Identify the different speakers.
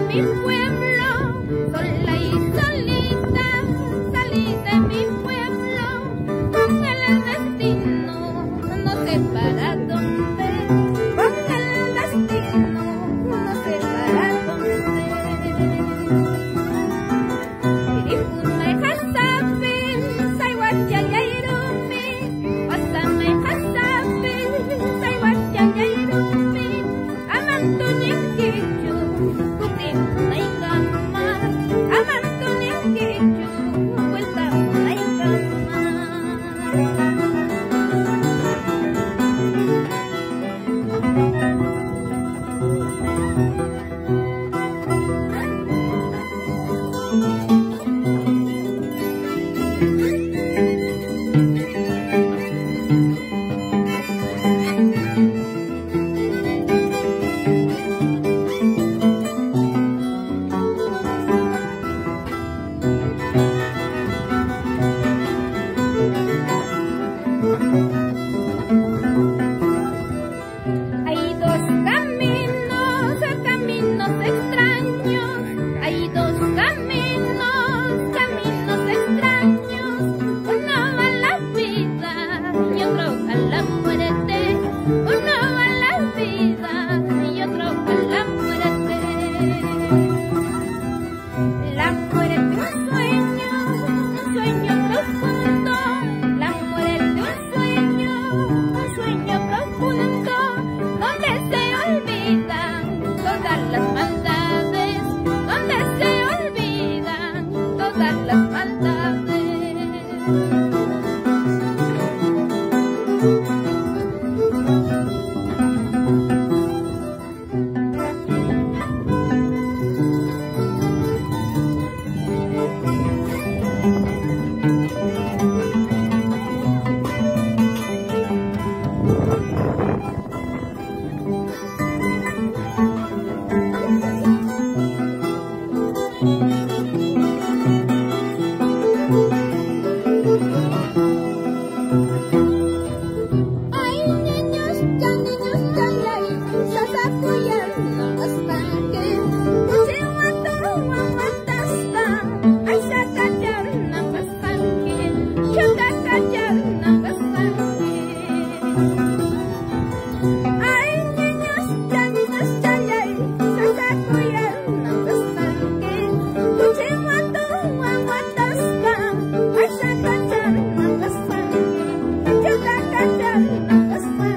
Speaker 1: mi pueblo, sola y solita, salí de mi pueblo, con el destino, no sé para dónde, con el destino, no sé para dónde. Iripuna hasapin, saywachayayrupi, wasamay hasapin, saywachayayrupi, amantunin kichu, putin nay gamar, amantunin kichu, vuelta nay gamar. Hay dos caminos, caminos extraños, hay dos caminos, caminos extraños, uno va a la vida y otro a la muerte, uno va a la vida y otro a la muerte. La muerte un sueño profundo, la muerte un sueño profundo, donde se olvidan todas las maldades, donde se olvidan todas las maldades. Ay, niños, ya, sasakuyan ng bastante. Kasi watas pa, ay sakadyan ng bastante. Sakadyan ng bastante. Ay, niños, ya, sasakuyan ng bastante. Kasi watas pa, ay sakadyan ng bastante. Sakadyan ng bastante.